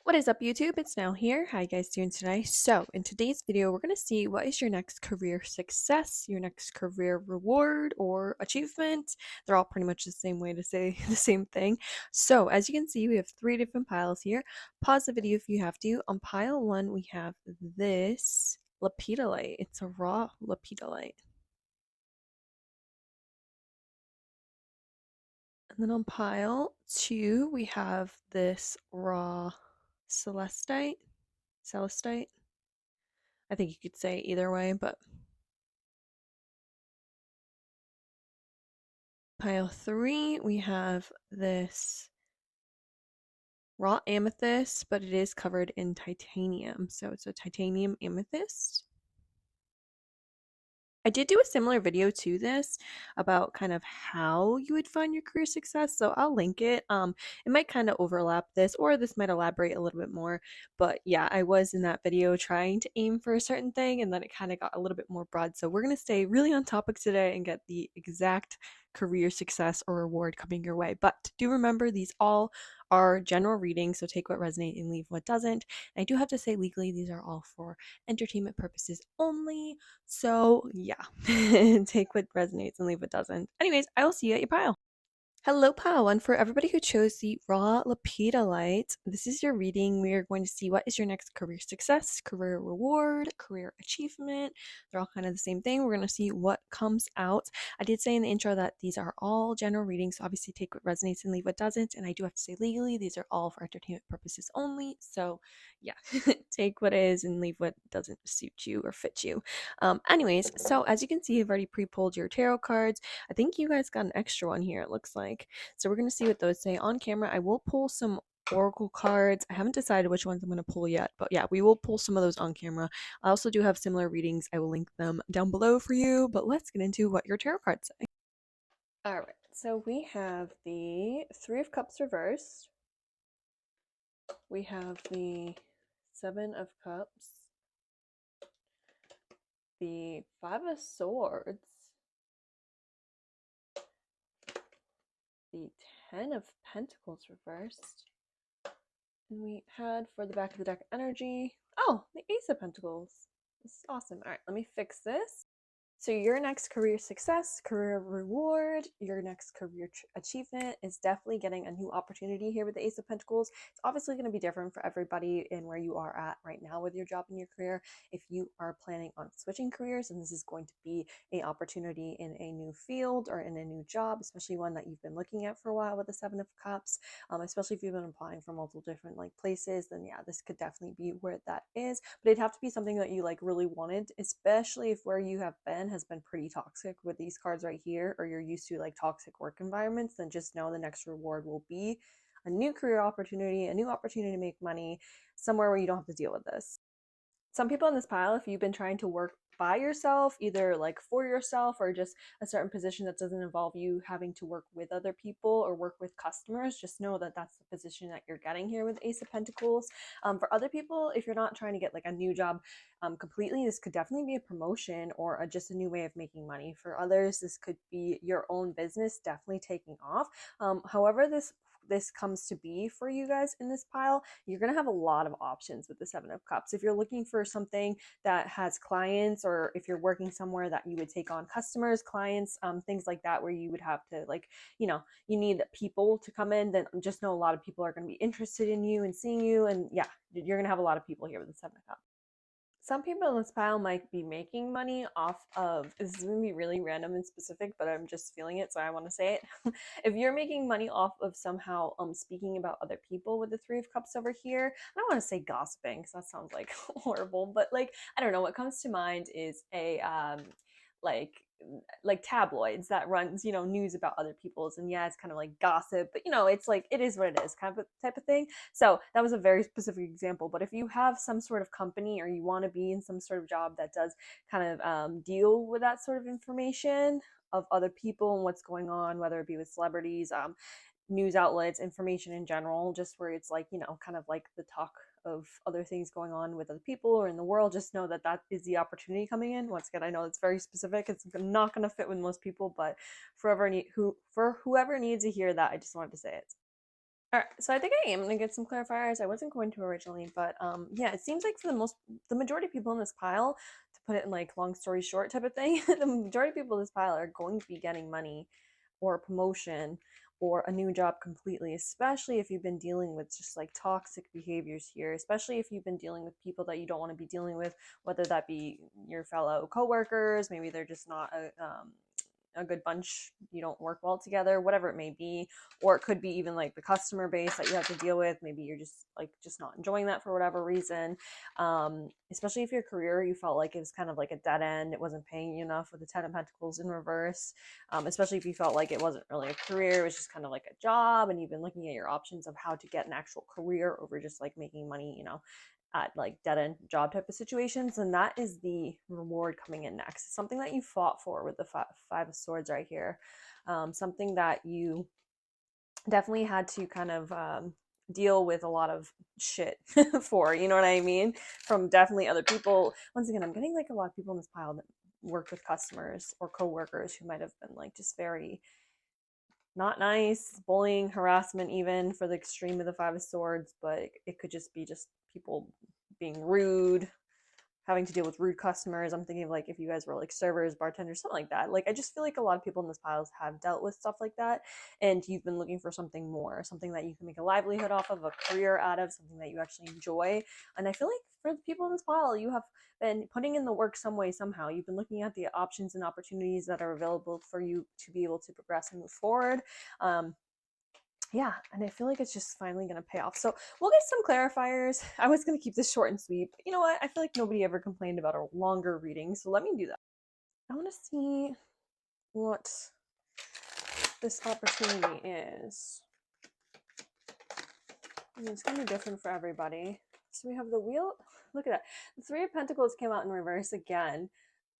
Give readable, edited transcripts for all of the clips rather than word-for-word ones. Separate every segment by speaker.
Speaker 1: What is up, YouTube? It's Nell here. How you guys doing today? So in today's video, we're going to see what is your next career success, your next career reward or achievement. They're all pretty much the same way to say the same thing. So as you can see, we have three different piles here. Pause the video if you have to. On pile one, we have this lepidolite. It's a raw lepidolite. And then on pile two, we have this raw celestite. Celestite. I think you could say either way, but pile three, we have this raw amethyst, but it is covered in titanium. So it's a titanium amethyst. I did do a similar video to this about kind of how you would find your career success, so I'll link it. It might kind of overlap this, or this might elaborate a little bit more. But yeah, I was in that video trying to aim for a certain thing, and then it kind of got a little bit more broad. So we're gonna stay really on topic today and get the exact career success or reward coming your way. But do remember, these all are general readings, so take what resonates and leave what doesn't. And I do have to say, legally, these are all for entertainment purposes only. So yeah, take what resonates and leave what doesn't. Anyways, I will see you at your pile. Hello, pile one. For everybody who chose the raw lepidolite, this is your reading. We are going to see what is your next career success, career reward, career achievement. They're all kind of the same thing. We're going to see what comes out. I did say in the intro that these are all general readings, so obviously take what resonates and leave what doesn't. And I do have to say, legally, these are all for entertainment purposes only. So yeah, take what is and leave what doesn't suit you or fit you. Anyways, so as you can see, I've already pre-pulled your tarot cards. I think you guys got an extra one here, it looks like. So we're going to see what those say on camera. I will pull some oracle cards. I haven't decided which ones I'm going to pull yet, but yeah, we will pull some of those on camera. I also do have similar readings. I will link them down below for you, but let's get into what your tarot cards say. All right, so we have the Three of Cups reversed. We have the Seven of Cups, the Five of Swords, the Ten of Pentacles reversed, and we had for the back of the deck energy, oh, the Ace of Pentacles. This is awesome. All right, let me fix this. So your next career success, career reward, your next career achievement is definitely getting a new opportunity here with the Ace of Pentacles. It's obviously going to be different for everybody in where you are at right now with your job and your career. If you are planning on switching careers, and this is going to be an opportunity in a new field or in a new job, especially one that you've been looking at for a while with the Seven of Cups, especially if you've been applying for multiple different places, then yeah, this could definitely be where that is. But it'd have to be something that you really wanted, especially if where you have been has been pretty toxic with these cards right here, or you're used to toxic work environments. Then just know the next reward will be a new career opportunity, a new opportunity to make money somewhere where you don't have to deal with this. Some people in this pile, if you've been trying to work by yourself, either for yourself or just a certain position that doesn't involve you having to work with other people or work with customers, just know that that's the position that you're getting here with Ace of Pentacles. For other people, if you're not trying to get a new job completely, this could definitely be a promotion or just a new way of making money. For others, this could be your own business definitely taking off. However this comes to be for you guys in this pile, you're going to have a lot of options with the Seven of Cups. If you're looking for something that has clients, or if you're working somewhere that you would take on customers, clients, things like that, where you would have to you need people to come in, then just know a lot of people are going to be interested in you and seeing you. And yeah, you're going to have a lot of people here with the Seven of Cups. Some people in this pile might be making money off of, this is going to be really random and specific, but I'm just feeling it, so I want to say it. If you're making money off of somehow speaking about other people with the Three of Cups over here, I don't want to say gossiping because that sounds horrible, but I don't know, what comes to mind is a tabloids that runs news about other people's, and yeah, it's kind of like gossip, but it's it is what it is kind of a type of thing. So that was a very specific example, but if you have some sort of company or you want to be in some sort of job that does kind of deal with that sort of information of other people and what's going on, whether it be with celebrities, news outlets, information in general, just where it's kind of the talk of other things going on with other people or in the world, just know that that is the opportunity coming in. Once again, I know it's very specific, it's not going to fit with most people, but for whoever needs to hear that, I just wanted to say it. All right, so I think I am gonna get some clarifiers. I wasn't going to originally, but yeah, it seems like for the majority of people in this pile, to put it in like long story short type of thing, the majority of people in this pile are going to be getting money, or a promotion, or a new job completely. Especially if you've been dealing with just like toxic behaviors here. Especially if you've been dealing with people that you don't want to be dealing with, whether that be your fellow coworkers, maybe they're just not a good bunch, you don't work well together, whatever it may be. Or it could be even like the customer base that you have to deal with, maybe you're just not enjoying that for whatever reason. Especially if your career, you felt like it was kind of like a dead end, it wasn't paying you enough with the 10 of Pentacles in reverse. Especially if you felt like it wasn't really a career, it was just kind of like a job, and you've been looking at your options of how to get an actual career over just like making money, at like dead end job type of situations. And that is the reward coming in next. It's something that you fought for with the five of swords right here. Something that you definitely had to kind of deal with a lot of shit for, you know what I mean? From definitely other people. Once again, I'm getting like a lot of people in this pile that work with customers or coworkers who might have been like just very not nice, bullying, harassment, even for the extreme of the five of swords. But it could just be just people being rude, having to deal with rude customers. I'm thinking of like if you guys were like servers, bartenders, something like that. Like I just feel like a lot of people in this piles have dealt with stuff like that, and you've been looking for something more, something that you can make a livelihood off of, a career out of, something that you actually enjoy. And I feel like for the people in this pile, you have been putting in the work some way, somehow. You've been looking at the options and opportunities that are available for you to be able to progress and move forward. Yeah, and I feel like it's just finally going to pay off. So we'll get some clarifiers. I was going to keep this short and sweet, but you know what? I feel like nobody ever complained about a longer reading, so let me do that. I want to see what this opportunity is. And it's going to be different for everybody. So we have the wheel. Look at that. The Three of Pentacles came out in reverse again.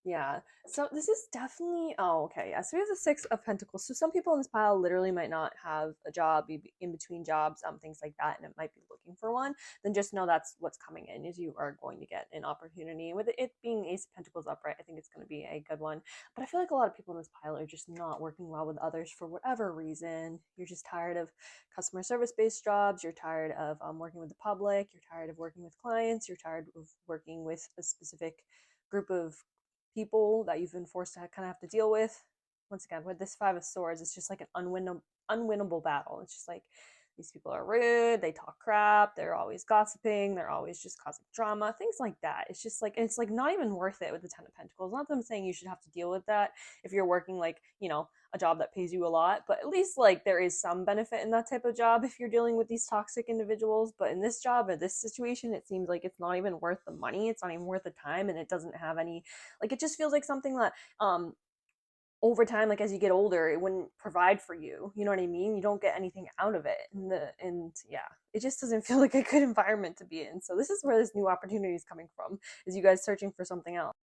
Speaker 1: Yeah, so this is definitely, oh, okay, yeah, so we have the Six of Pentacles. So some people in this pile literally might not have a job, be in between jobs, things like that, and it might be looking for one. Then just know that's what's coming in, is you are going to get an opportunity. With it being Ace of Pentacles upright, I think it's going to be a good one. But I feel like a lot of people in this pile are just not working well with others for whatever reason. You're just tired of customer service-based jobs, you're tired of working with the public, you're tired of working with clients, you're tired of working with a specific group of people that you've been forced to kind of have to deal with. Once again, with this Five of Swords, it's just like an unwinnable battle. It's just like these people are rude, they talk crap, they're always gossiping, they're always just causing drama, things like that. It's just like, it's like not even worth it with the Ten of Pentacles. Not that I'm saying you should have to deal with that if you're working like, a job that pays you a lot, but at least like there is some benefit in that type of job if you're dealing with these toxic individuals. But in this job, in this situation, it seems like it's not even worth the money, it's not even worth the time, and it doesn't have any, like, it just feels like something that over time, like as you get older, it wouldn't provide for you. You know what I mean? You don't get anything out of it. And yeah, it just doesn't feel like a good environment to be in. So this is where this new opportunity is coming from, is you guys searching for something else.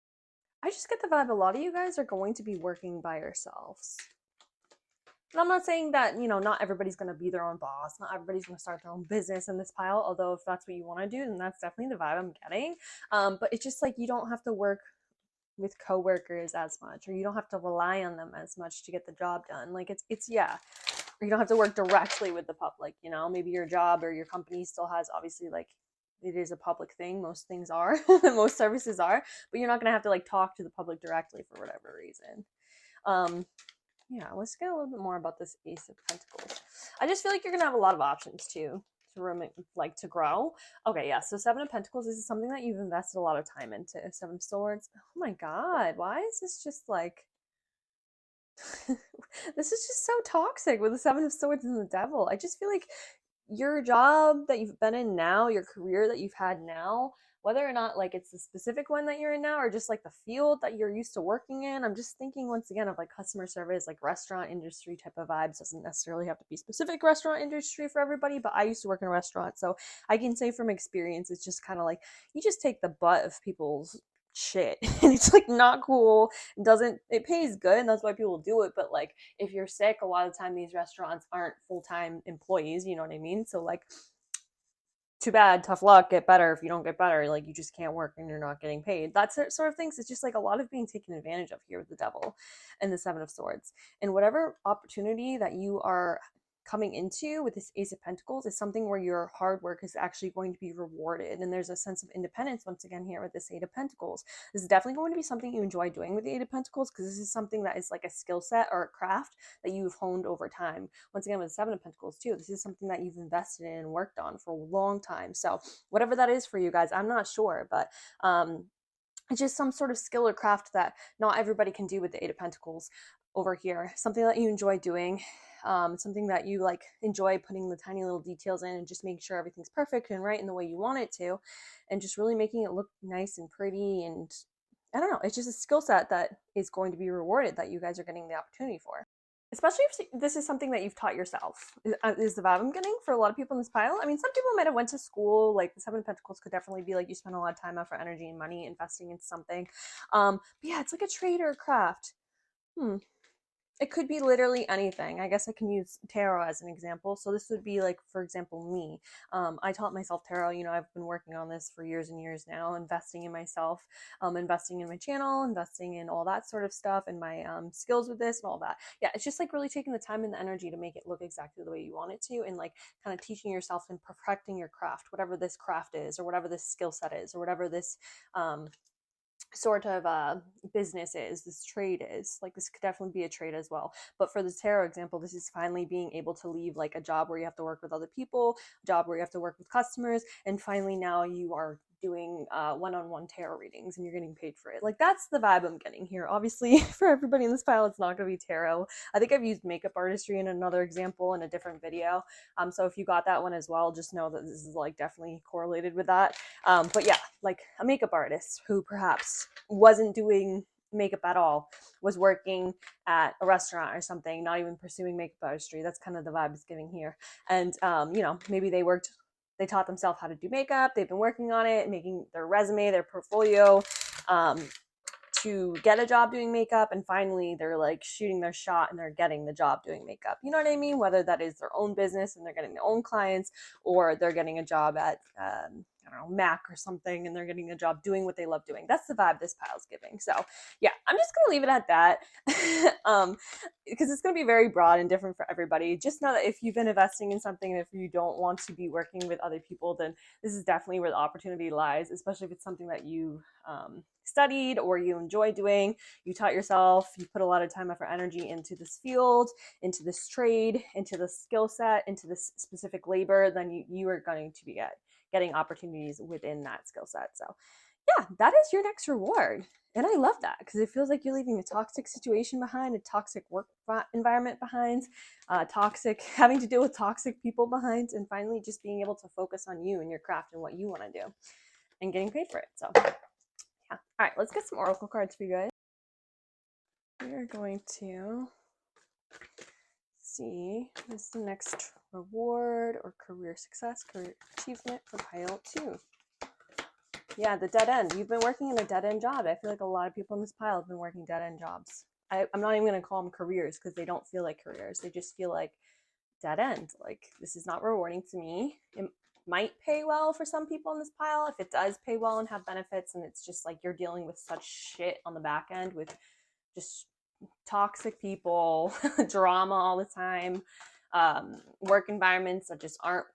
Speaker 1: I just get the vibe a lot of you guys are going to be working by yourselves. And I'm not saying that, not everybody's going to be their own boss. Not everybody's going to start their own business in this pile. Although if that's what you want to do, then that's definitely the vibe I'm getting. But it's just like you don't have to work with coworkers as much, or you don't have to rely on them as much to get the job done. Like it's yeah, or you don't have to work directly with the public. Maybe your job or your company still has, obviously, like, it is a public thing. Most things are, most services are, but you're not gonna have to like talk to the public directly for whatever reason. Yeah, let's get a little bit more about this Ace of Pentacles. I just feel like you're gonna have a lot of options too, to grow. Okay, yeah, so Seven of Pentacles, this is something that you've invested a lot of time into. Seven of Swords, oh my god, why is this just like this is just so toxic with the Seven of Swords and the Devil. I just feel like your job that you've been in now, your career that you've had now, whether or not like it's the specific one that you're in now or just like the field that you're used to working in, I'm just thinking once again of like customer service, like restaurant industry type of vibes. Doesn't necessarily have to be specific restaurant industry for everybody, but I used to work in a restaurant, so I can say from experience, it's just kind of like you just take the butt of people's shit and it's like not cool. It pays good, and that's why people do it. But like if you're sick, a lot of the time these restaurants aren't full-time employees, you know what I mean? So like, too bad, tough luck, get better. If you don't get better, like, you just can't work and you're not getting paid. That sort of things. It's just like a lot of being taken advantage of here with the Devil and the Seven of Swords. And whatever opportunity that you are coming into with this Ace of Pentacles is something where your hard work is actually going to be rewarded. And there's a sense of independence once again here with this Eight of Pentacles. This is definitely going to be something you enjoy doing with the Eight of Pentacles, because this is something that is like a skill set or a craft that you've honed over time. Once again, with the Seven of Pentacles too, this is something that you've invested in and worked on for a long time. So whatever that is for you guys, I'm not sure, but it's just some sort of skill or craft that not everybody can do with the Eight of Pentacles over here. Something that you enjoy doing, something that you like enjoy putting the tiny little details in and just making sure everything's perfect and right in the way you want it to, and just really making it look nice and pretty. And I don't know, it's just a skill set that is going to be rewarded, that you guys are getting the opportunity for. Especially if this is something that you've taught yourself, is the vibe I'm getting for a lot of people in this pile. I mean, some people might have went to school, like the Seven of Pentacles could definitely be like you spend a lot of time, effort, energy, and money investing in something. But yeah, it's like a trade or a craft. It could be literally anything. I guess I can use tarot as an example. So this would be like, for example, me. I taught myself tarot. You know, I've been working on this for years and years now, investing in myself, investing in my channel, investing in all that sort of stuff, and my skills with this and all that. Yeah, it's just like really taking the time and the energy to make it look exactly the way you want it to, and like kind of teaching yourself and perfecting your craft, whatever this craft is, or whatever this skill set is, or whatever this sort of business is, this trade is. Like this could definitely be a trade as well. But for the tarot example, this is finally being able to leave like a job where you have to work with other people, a job where you have to work with customers, and finally now you are doing one-on-one tarot readings and you're getting paid for it. Like that's the vibe I'm getting here. Obviously for everybody in this pile, it's not going to be tarot. I think I've used makeup artistry in another example in a different video. So if you got that one as well, just know that this is like definitely correlated with that. But yeah, like a makeup artist who perhaps wasn't doing makeup at all, was working at a restaurant or something, not even pursuing makeup artistry. That's kind of the vibe it's giving here. And you know, maybe they taught themselves how to do makeup, they've been working on it, making their resume, their portfolio, to get a job doing makeup, and finally they're like shooting their shot and they're getting the job doing makeup. You know what I mean? Whether that is their own business and they're getting their own clients, or they're getting a job at I don't know, Mac or something, and they're getting a job doing what they love doing. That's the vibe this pile's giving. So yeah, I'm just gonna leave it at that. Because it's gonna be very broad and different for everybody. Just know that if you've been investing in something and if you don't want to be working with other people, then this is definitely where the opportunity lies, especially if it's something that you studied or you enjoy doing, you taught yourself, you put a lot of time, effort, energy into this field, into this trade, into this skill set, into this specific labor, then you are going to be getting opportunities within that skill set. So yeah, that is your next reward. And I love that because it feels like you're leaving a toxic situation behind, a toxic work environment behind, having to deal with toxic people behind, and finally just being able to focus on you and your craft and what you want to do and getting paid for it. So yeah. All right, let's get some oracle cards for you guys. We're going to see what's the next reward or career success, career achievement for pile 2. Yeah, the dead end. You've been working in a dead end job. I feel like a lot of people in this pile have been working dead end jobs. I'm not even going to call them careers because they don't feel like careers. They just feel like dead end. Like, this is not rewarding to me. It might pay well for some people in this pile. If it does pay well and have benefits, and it's just like you're dealing with such shit on the back end with just toxic people, drama all the time, work environments that just aren't,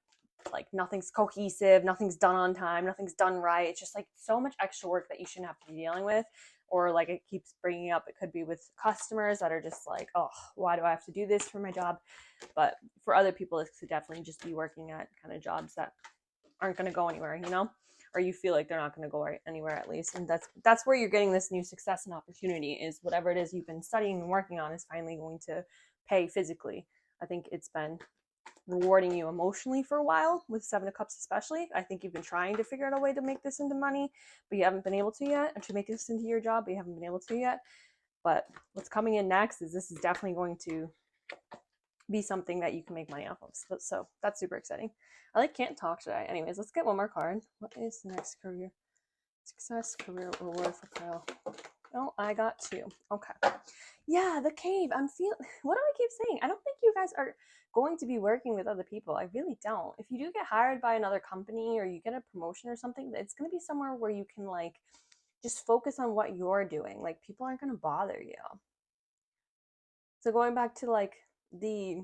Speaker 1: like, nothing's cohesive, nothing's done on time, nothing's done right. It's just like so much extra work that you shouldn't have to be dealing with. Or like it keeps bringing up, it could be with customers that are just like, oh, why do I have to do this for my job? But for other people, it could definitely just be working at kind of jobs that aren't going to go anywhere, you know, or you feel like they're not going to go anywhere at least. And that's where you're getting this new success and opportunity, is whatever it is you've been studying and working on is finally going to pay physically. I think it's been rewarding you emotionally for a while with Seven of Cups especially. I think you've been trying to figure out a way to make this into money, but you haven't been able to yet, or to make this into your job, but you haven't been able to yet. But what's coming in next is this is definitely going to be something that you can make money off of. So that's super exciting. I can't talk today. Anyways, let's get one more card. What is the next career success, career reward for Kyle? Oh, I got 2. Okay. Yeah, the cave. What do I keep saying? I don't think you guys are going to be working with other people. I really don't. If you do get hired by another company or you get a promotion or something, it's going to be somewhere where you can like just focus on what you're doing. Like, people aren't going to bother you. So going back to like the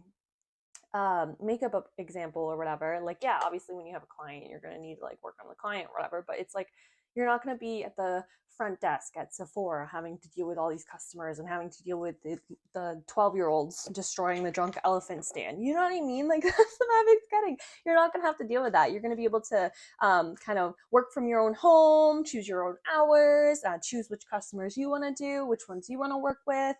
Speaker 1: makeup example or whatever, like, yeah, obviously when you have a client, you're going to need to like work on the client or whatever, but it's like you're not going to be at the front desk at Sephora having to deal with all these customers and having to deal with the 12-year-olds destroying the drunk elephant stand. You know what I mean? Like, that's the vibe it's getting. You're not going to have to deal with that. You're going to be able to kind of work from your own home, choose your own hours, choose which customers you want to do, which ones you want to work with.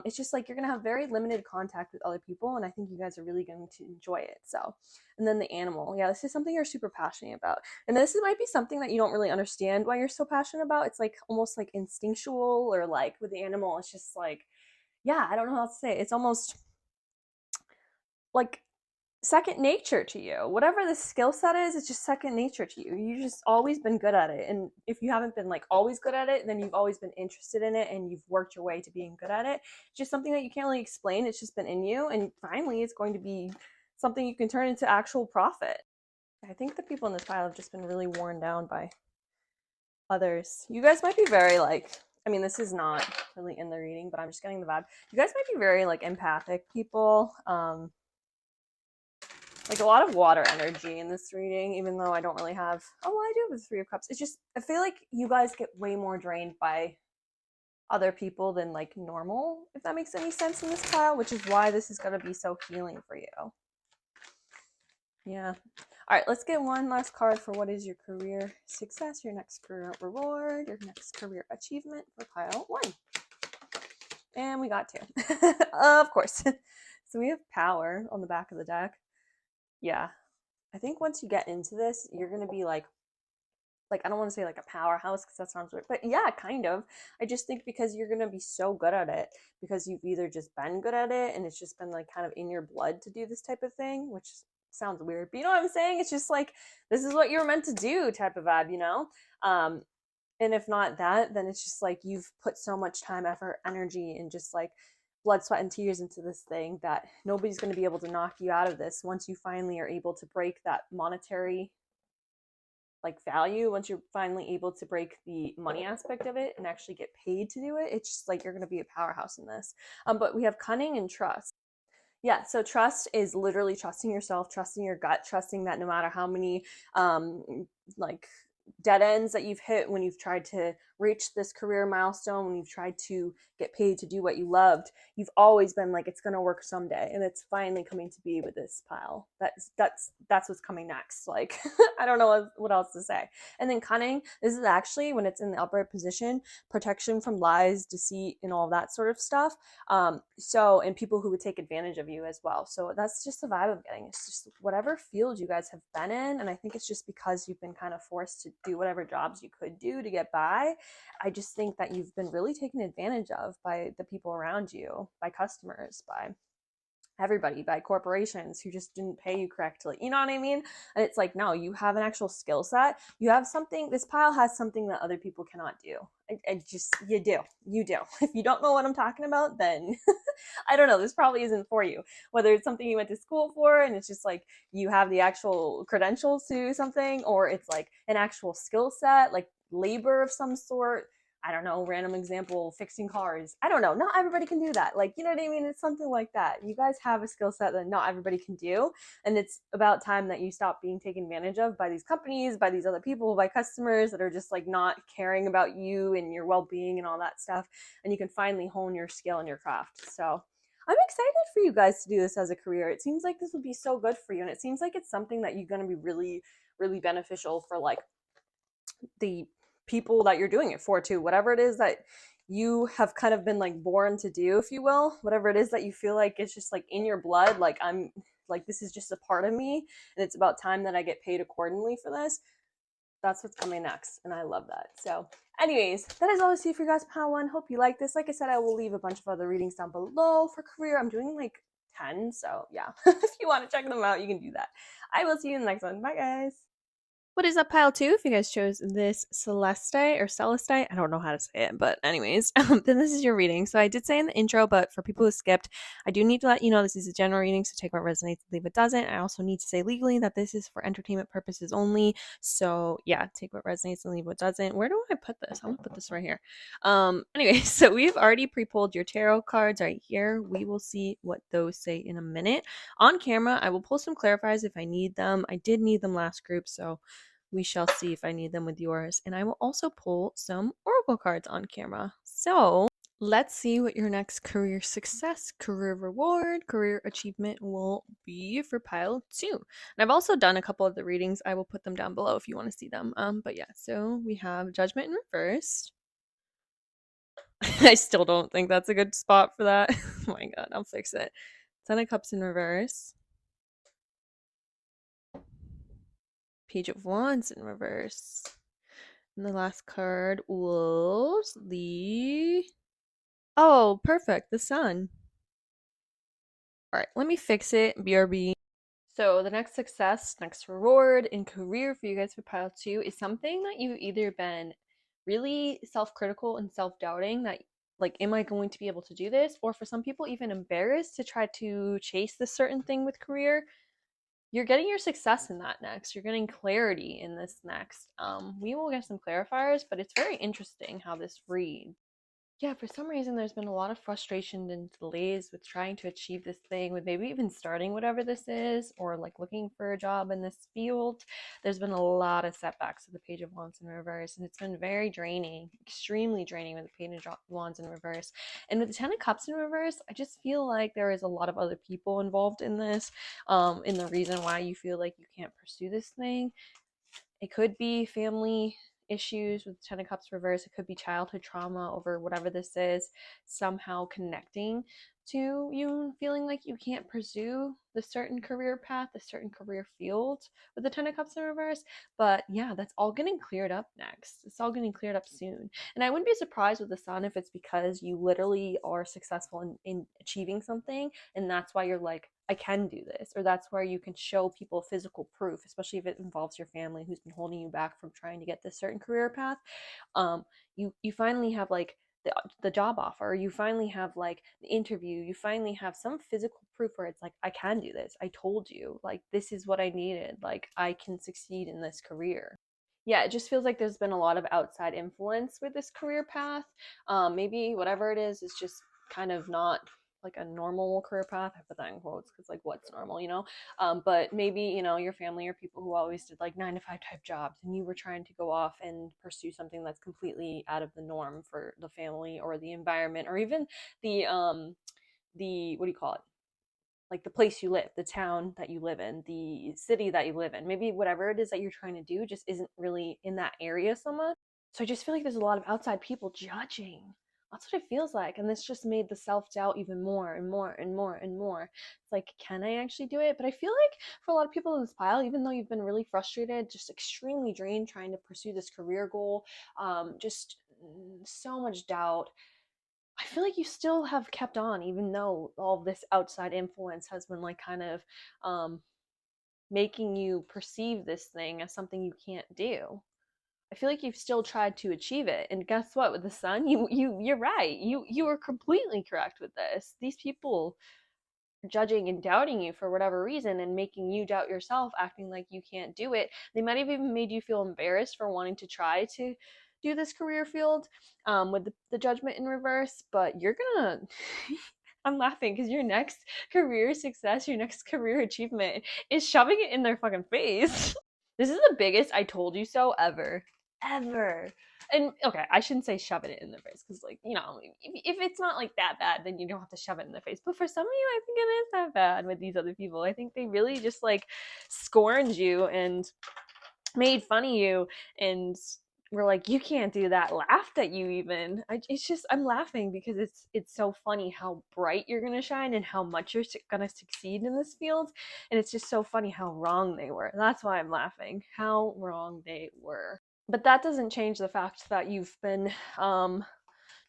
Speaker 1: It's just like you're going to have very limited contact with other people, and I think you guys are really going to enjoy it. So, and then the animal. Yeah, this is something you're super passionate about. And this might be something that you don't really understand why you're so passionate about. It's like almost like instinctual, or like with the animal, it's just like, yeah, I don't know how to say it. It's almost like second nature to you. Whatever the skill set is, it's just second nature to you. You've just always been good at it. And if you haven't been like always good at it, then you've always been interested in it and you've worked your way to being good at it. It's just something that you can't really explain. It's just been in you. And finally, it's going to be something you can turn into actual profit. I think the people in this pile have just been really worn down by others. You guys might be very like, I mean, this is not really in the reading, but I'm just getting the vibe. You guys might be very like empathic people. Like a lot of water energy in this reading, even though I don't really have, oh, well, I do have the Three of Cups. It's just, I feel like you guys get way more drained by other people than like normal, if that makes any sense in this pile, which is why this is going to be so healing for you. Yeah. All right, let's get one last card for what is your career success, your next career reward, your next career achievement for pile 1. And we got 2. Of course. So we have power on the back of the deck. Yeah. I think once you get into this, you're going to be like, I don't want to say like a powerhouse because that sounds weird, but yeah, kind of. I just think because you're going to be so good at it, because you've either just been good at it and it's just been like kind of in your blood to do this type of thing, which sounds weird, but you know what I'm saying? It's just like, this is what you were meant to do type of vibe, you know? And if not that, then it's just like you've put so much time, effort, energy, and just like blood, sweat, and tears into this thing that nobody's going to be able to knock you out of this once you finally are able to break that monetary like value. Once you're finally able to break the money aspect of it and actually get paid to do it, it's just like you're going to be a powerhouse in this. But we have cunning and trust. Yeah, so trust is literally trusting yourself, trusting your gut, trusting that no matter how many like dead ends that you've hit when you've tried to reach this career milestone, when you've tried to get paid to do what you loved, you've always been like, it's going to work someday, and it's finally coming to be with this pile. That's what's coming next. Like, I don't know what else to say. And then cunning, this is actually, when it's in the upright position, protection from lies, deceit, and all that sort of stuff. And people who would take advantage of you as well. So that's just the vibe I'm getting. It's just whatever field you guys have been in, and I think it's just because you've been kind of forced to do whatever jobs you could do to get by. I just think that you've been really taken advantage of by the people around you, by customers, by everybody, by corporations who just didn't pay you correctly. You know what I mean? And it's like, no, you have an actual skill set. You have something, this pile has something that other people cannot do. You do. If you don't know what I'm talking about, then I don't know, this probably isn't for you. Whether it's something you went to school for and it's just like you have the actual credentials to do something, or it's like an actual skill set, like labor of some sort. I don't know, random example, fixing cars. I don't know. Not everybody can do that. Like, you know what I mean? It's something like that. You guys have a skill set that not everybody can do. And it's about time that you stop being taken advantage of by these companies, by these other people, by customers that are just like not caring about you and your well-being and all that stuff. And you can finally hone your skill and your craft. So I'm excited for you guys to do this as a career. It seems like this would be so good for you. And it seems like it's something that you're going to be really, really beneficial for, like, the people that you're doing it for too. Whatever it is that you have kind of been like born to do, if you will, whatever it is that you feel like it's just like in your blood, like I'm like, this is just a part of me and it's about time that I get paid accordingly for this. That's what's coming next, and I love that. So anyways, that is all I see for you guys, pile 1. Hope you like this. Like I said, I will leave a bunch of other readings down below for career. I'm doing like 10, so yeah. If you want to check them out, you can do that. I will see you in the next one. Bye guys. What is up, pile 2? If you guys chose this Celestite or Celestite, I don't know how to say it, but anyways, then this is your reading. So I did say in the intro, but for people who skipped, I do need to let you know this is a general reading, so take what resonates, leave what doesn't. I also need to say legally that this is for entertainment purposes only. So yeah, take what resonates and leave what doesn't. Where do I put this? I'm gonna put this right here. Anyway, so we've already pre-pulled your tarot cards right here. We will see what those say in a minute. On camera, I will pull some clarifiers if I need them. I did need them last group, so we shall see if I need them with yours. And I will also pull some oracle cards on camera. So let's see what your next career success, career reward, career achievement will be for pile 2. And I've also done a couple of the readings. I will put them down below if you want to see them. But yeah, so we have Judgment in reverse. I still don't think that's a good spot for that. Oh my god, I'll fix it. Ten of Cups in reverse. Page of Wands in reverse. And the last card was the... Oh, perfect. The Sun. All right, let me fix it. BRB. So the next success, next reward in career for you guys for pile 2 is something that you've either been really self-critical and self-doubting that, like, am I going to be able to do this? Or for some people, even embarrassed to try to chase this certain thing with career. You're getting your success in that next. You're getting clarity in this next. We will get some clarifiers, but it's very interesting how this reads. Yeah, for some reason, there's been a lot of frustration and delays with trying to achieve this thing, with maybe even starting whatever this is, or like looking for a job in this field. There's been a lot of setbacks with the Page of Wands in reverse, and it's been very draining, extremely draining with the Page of Wands in reverse. And with the Ten of Cups in reverse, I just feel like there is a lot of other people involved in this, in the reason why you feel like you can't pursue this thing. It could be family issues with Ten of Cups reverse. It could be childhood trauma over whatever this is, somehow connecting to you feeling like you can't pursue the certain career path, a certain career field with the Ten of Cups in reverse. But yeah, that's all getting cleared up next. It's all getting cleared up soon. And I wouldn't be surprised with the Sun if it's because you literally are successful in achieving something, and that's why you're like, I can do this, or that's where you can show people physical proof, especially if it involves your family who's been holding you back from trying to get this certain career path. You finally have like the job offer, you finally have like the interview, you finally have some physical proof where it's like, I can do this. I told you, like, this is what I needed. Like, I can succeed in this career. Yeah, it just feels like there's been a lot of outside influence with this career path. Maybe whatever it is just kind of not like a normal career path. I put that in quotes because, like, what's normal, you know? But maybe, you know, your family or people who always did like 9 to 5 type jobs, and you were trying to go off and pursue something that's completely out of the norm for the family or the environment, or even the what do you call it? Like the place you live, the town that you live in, the city that you live in. Maybe whatever it is that you're trying to do just isn't really in that area so much. So I just feel like there's a lot of outside people judging. That's what it feels like. And this just made the self-doubt even more and more and more and more. It's like, can I actually do it? But I feel like for a lot of people in this pile, even though you've been really frustrated, just extremely drained trying to pursue this career goal, just so much doubt, I feel like you still have kept on, even though all of this outside influence has been like kind of making you perceive this thing as something you can't do. I feel like you've still tried to achieve it, and guess what? With the Sun, you're right. You are completely correct with this. These people judging and doubting you for whatever reason and making you doubt yourself, acting like you can't do it. They might have even made you feel embarrassed for wanting to try to do this career field, with the Judgment in reverse. But you're gonna I'm laughing because your next career success, your next career achievement is shoving it in their fucking face. This is the biggest I told you so ever. And okay, I shouldn't say shoving it in their face because, like, you know, if it's not like that bad, then you don't have to shove it in their face. But for some of you, I think it is that bad with these other people. I think they really just like scorned you and made fun of you and were like, you can't do that, laughed at you even. I'm laughing because it's so funny how bright you're gonna shine and how much you're gonna succeed in this field, and it's just so funny how wrong they were. That's why I'm laughing, how wrong they were. But that doesn't change the fact that you've been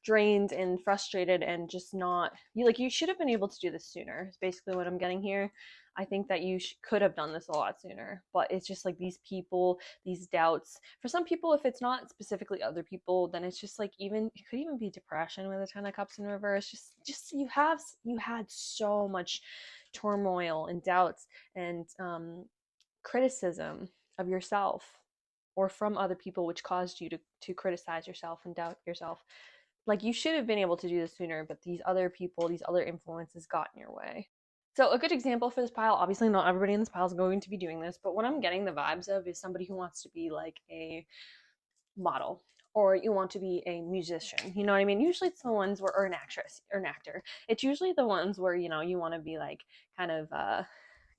Speaker 1: drained and frustrated and just not, you should have been able to do this sooner, is basically what I'm getting here. I think that you could have done this a lot sooner, but it's just like these people, these doubts. For some people, if it's not specifically other people, then it's just like even it could even be depression with the Ten of Cups in reverse. Just you had so much turmoil and doubts and criticism of yourself or from other people, which caused you to criticize yourself and doubt yourself. Like you should have been able to do this sooner, but these other people, these other influences got in your way. So a good example for this pile, obviously not everybody in this pile is going to be doing this, but what I'm getting the vibes of is somebody who wants to be like a model, or you want to be a musician. You know what I mean? Usually it's the ones where, or an actress or an actor. It's usually the ones where, you know, you want to be like kind of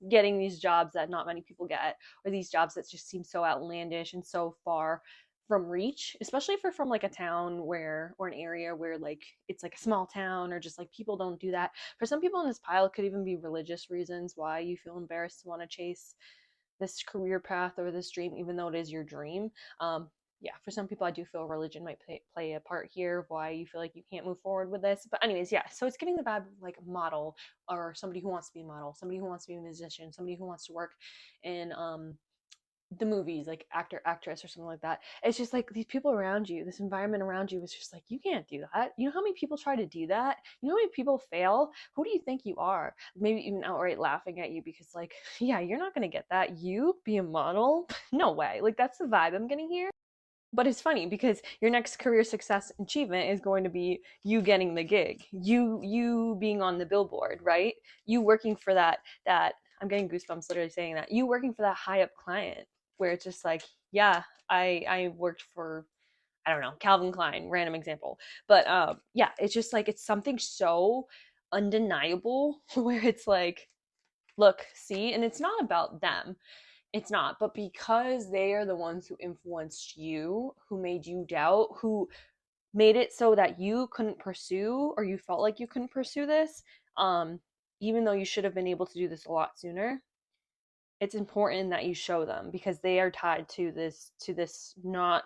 Speaker 1: getting these jobs that not many people get, or these jobs that just seem so outlandish and so far from reach, especially if you're from like a town where, or an area where like it's like a small town, or just like people don't do that. For some people in this pile, it could even be religious reasons why you feel embarrassed to want to chase this career path or this dream, even though it is your dream. Yeah, for some people, I do feel religion might play a part here of why you feel like you can't move forward with this. But anyways, yeah, so it's giving the vibe of like a model, or somebody who wants to be a model, somebody who wants to be a musician, somebody who wants to work in the movies, like actor, actress, or something like that. It's just like these people around you, this environment around you is just like, you can't do that. You know how many people try to do that? You know how many people fail? Who do you think you are? Maybe even outright laughing at you because like, yeah, you're not going to get that. You be a model? No way. Like that's the vibe I'm getting here. But it's funny because your next career success achievement is going to be you getting the gig, you being on the billboard, right? You working for that I'm getting goosebumps literally saying that. You working for that high up client where it's just like, yeah, I worked for, I don't know, Calvin Klein, random example. But yeah, it's just like it's something so undeniable where it's like, look, see, and it's not about them. It's not, but because they are the ones who influenced you, who made you doubt, who made it so that you couldn't pursue, or you felt like you couldn't pursue this, even though you should have been able to do this a lot sooner. It's important that you show them because they are tied to this not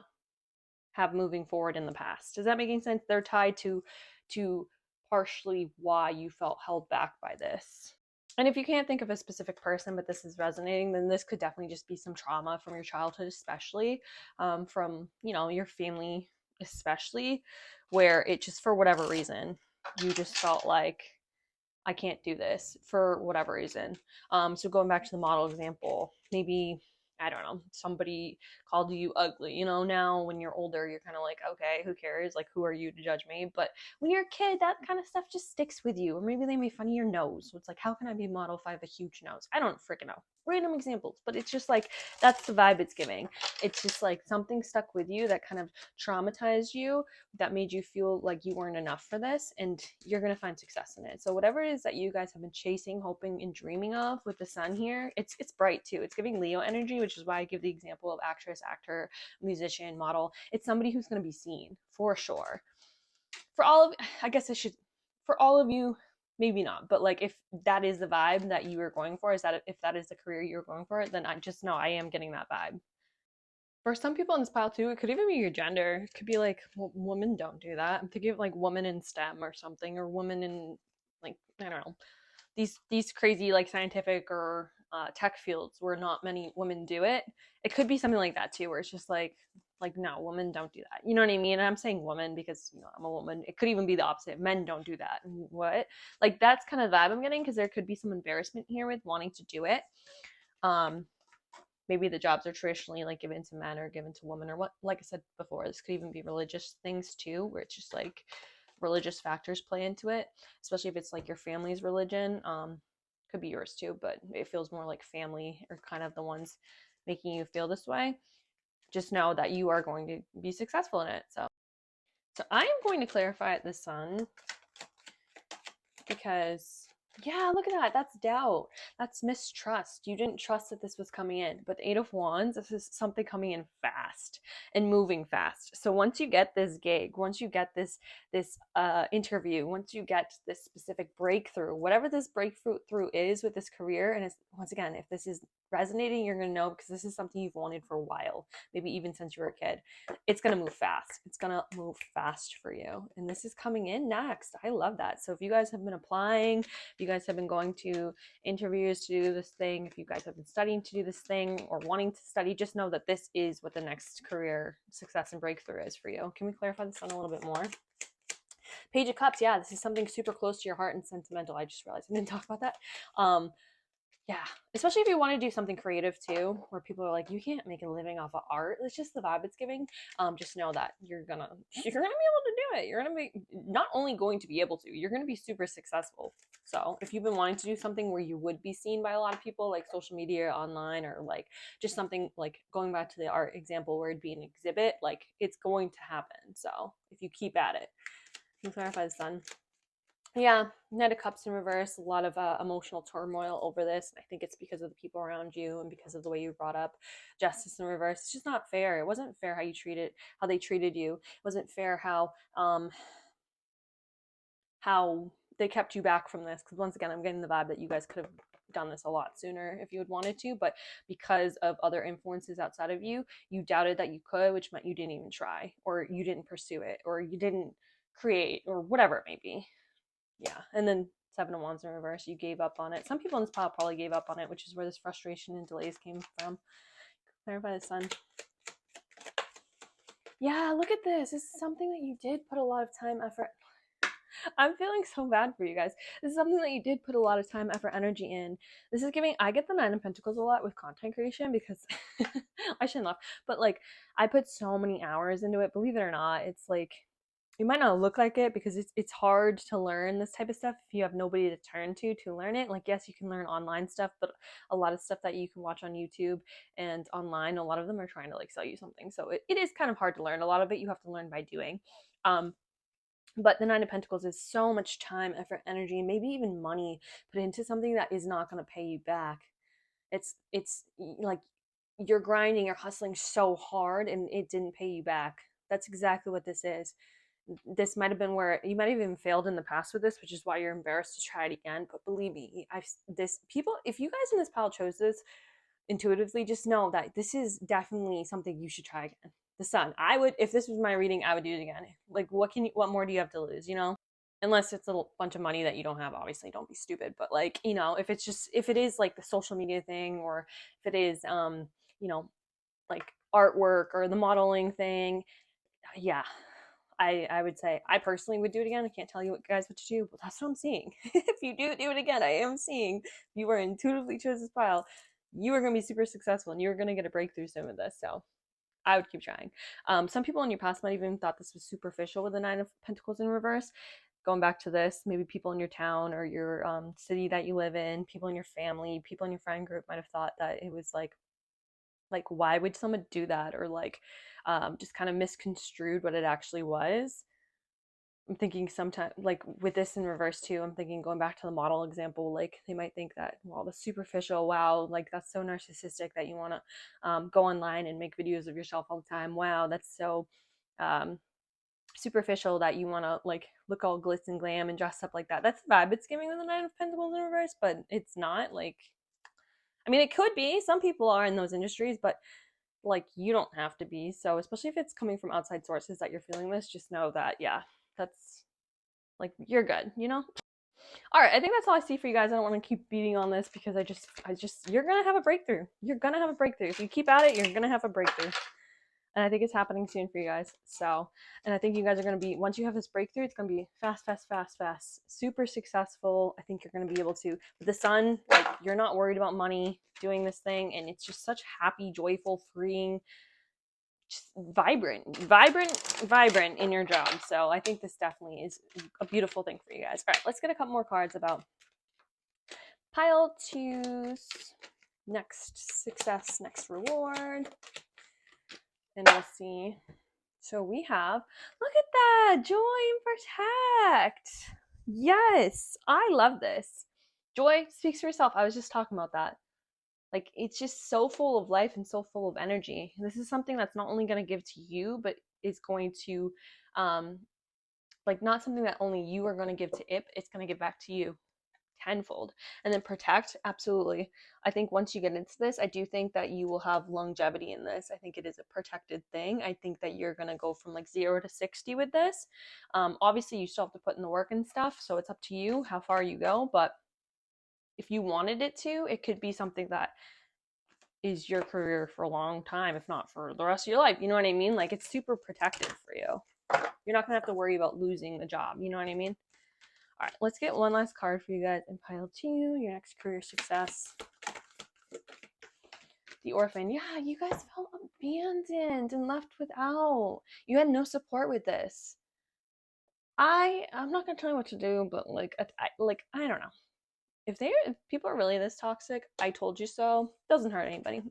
Speaker 1: have moving forward in the past. Does that make any sense? They're tied to partially why you felt held back by this. And if you can't think of a specific person, but this is resonating, then this could definitely just be some trauma from your childhood, especially from, you know, your family, especially, where it just, for whatever reason, you just felt like, I can't do this for whatever reason. So going back to the model example, maybe, I don't know, somebody called you ugly. You know, now when you're older, you're kind of like, okay, who cares? Like, who are you to judge me? But when you're a kid, that kind of stuff just sticks with you. Or maybe they made fun of your nose. So it's like, how can I be a model if I have a huge nose? I don't freaking know. Random examples, but it's just like, that's the vibe it's giving. It's just like something stuck with you that kind of traumatized you, that made you feel like you weren't enough for this, and you're going to find success in it. So whatever it is that you guys have been chasing, hoping, and dreaming of with the sun here, it's bright too. It's giving Leo energy, which is why I give the example of actress, actor, musician, model. It's somebody who's going to be seen for sure. For all of, I guess I should, for all of you, maybe not, but like if that is the vibe that you are going for, is that if that is the career you're going for, then I just know I am getting that vibe. For some people in this pile too, it could even be your gender. It could be like, well, women don't do that. I'm thinking of like women in STEM or something, or women in like, I don't know, these crazy like scientific or tech fields where not many women do it. It could be something like that too, where it's just like no, women don't do that. You know what I mean? And I'm saying woman because, you know, I'm a woman. It could even be the opposite. Men don't do that. What? Like that's kind of the vibe I'm getting, because there could be some embarrassment here with wanting to do it. Maybe the jobs are traditionally like given to men or given to women, or what, like I said before, this could even be religious things too, where it's just like religious factors play into it, especially if it's like your family's religion. Could be yours too, but it feels more like family are kind of the ones making you feel this way. Just know that you are going to be successful in it. So I am going to clarify the sun, because yeah, look at that. That's doubt. That's mistrust. You didn't trust that this was coming in. But the Eight of Wands, this is something coming in fast and moving fast. So once you get this gig, once you get this interview, once you get this specific breakthrough, whatever this breakthrough is with this career, and it's, once again, if this is resonating, you're going to know because this is something you've wanted for a while, maybe even since you were a kid. It's going to move fast. It's going to move fast for you. And this is coming in next. I love that. So if you guys have been applying, if you guys have been going to interviews to do this thing, if you guys have been studying to do this thing or wanting to study, just know that this is what the next career success and breakthrough is for you. Can we clarify this one a little bit more? Page of Cups, yeah, this is something super close to your heart and sentimental. I just realized I didn't talk about that. Yeah, especially if you want to do something creative too, where people are like, you can't make a living off of art. It's just the vibe it's giving. Just know that you're gonna be able to do it. You're gonna be not only going to be able to, you're gonna be super successful. So if you've been wanting to do something where you would be seen by a lot of people, like social media, online, or like just something like going back to the art example where it'd be an exhibit, like it's going to happen. So if you keep at it. Can you clarify the sun? Yeah, Knight of Cups in reverse, a lot of emotional turmoil over this. I think it's because of the people around you and because of the way you brought up. Justice in reverse, it's just not fair. It wasn't fair how they treated you. It wasn't fair how they kept you back from this. Because once again, I'm getting the vibe that you guys could have done this a lot sooner if you had wanted to, but because of other influences outside of you, you doubted that you could, which meant you didn't even try, or you didn't pursue it, or you didn't create, or whatever it may be. Yeah, and then Seven of Wands in reverse, you gave up on it. Some people in this pile probably gave up on it, which is where this frustration and delays came from. Clarify the sun. Yeah, look at this. This is something that you did put a lot of time, effort. I'm feeling so bad for you guys. This is something that you did put a lot of time, effort, energy in. This is giving, I get the Nine of Pentacles a lot with content creation because I shouldn't laugh, but like I put so many hours into it. Believe it or not, it's like, you might not look like it because it's hard to learn this type of stuff if you have nobody to turn to learn it. Like, yes, you can learn online stuff, but a lot of stuff that you can watch on YouTube and online, a lot of them are trying to like sell you something. So it is kind of hard to learn. A lot of it you have to learn by doing. But the Nine of Pentacles is so much time, effort, energy, and maybe even money put into something that is not going to pay you back. It's like you're grinding, you're hustling so hard and it didn't pay you back. That's exactly what this is. This might have been where you might have even failed in the past with this, which is why you're embarrassed to try it again. But believe me, if you guys in this pile chose this intuitively, just know that this is definitely something you should try again. The sun, I would, if this was my reading, I would do it again. Like, what more do you have to lose, unless it's a bunch of money that you don't have. Obviously, don't be stupid, but like, if it is like the social media thing, or if it is like artwork or the modeling thing, yeah, I would say I personally would do it again. I can't tell you what to do, but that's what I'm seeing. If you do it again, I am seeing you are intuitively chose this pile. You are going to be super successful and you're going to get a breakthrough soon with this. So I would keep trying. Some people in your past might even thought this was superficial with the Nine of Pentacles in reverse. Going back to this, maybe people in your town or your city that you live in, people in your family, people in your friend group might have thought that it was like why would someone do that, or like just kind of misconstrued what it actually was. I'm thinking sometimes, like with this in reverse too, I'm thinking going back to the model example, like they might think that, well, the superficial, wow, like that's so narcissistic that you want to go online and make videos of yourself all the time. Wow, that's so superficial that you want to like look all glitz and glam and dress up like that. That's the vibe it's giving with the Nine of Pentacles in reverse, but it's not like, I mean, it could be. Some people are in those industries, but like you don't have to be. So especially if it's coming from outside sources that you're feeling this, just know that, yeah, that's like, you're good, All right, I think that's all I see for you guys. I don't want to keep beating on this because I just, you're going to have a breakthrough. You're going to have a breakthrough. If you keep at it, you're going to have a breakthrough. And I think it's happening soon for you guys. So, and I think you guys are going to be, once you have this breakthrough, it's going to be fast, super successful. I think you're going to be able to, with the sun, like you're not worried about money doing this thing. And it's just such happy, joyful, freeing, just vibrant in your job. So I think this definitely is a beautiful thing for you guys. All right, let's get a couple more cards about pile two's next success, next reward. And we'll see. So we have, look at that, joy and protect. Yes, I love this. Joy speaks for yourself. I was just talking about that. Like, it's just so full of life and so full of energy. This is something that's not only going to give to you, but is going to, like, not something that only you are going to give to it. It's going to give back to you tenfold. And then protect, absolutely. I think once you get into this, I do think that you will have longevity in this. I think it is a protected thing. I think that you're going to go from like 0 to 60 with this. Obviously, you still have to put in the work and stuff, so it's up to you how far you go. But if you wanted it to, it could be something that is your career for a long time, if not for the rest of your life. You know what I mean? Like, it's super protective for you. You're not gonna have to worry about losing the job. You know what I mean? All right, let's get one last card for you guys in pile 2, your next career success. The orphan. Yeah, you guys felt abandoned and left without. You had no support with this. I'm not gonna tell you what to do, but like I don't know. If people are really this toxic, I told you so. Doesn't hurt anybody.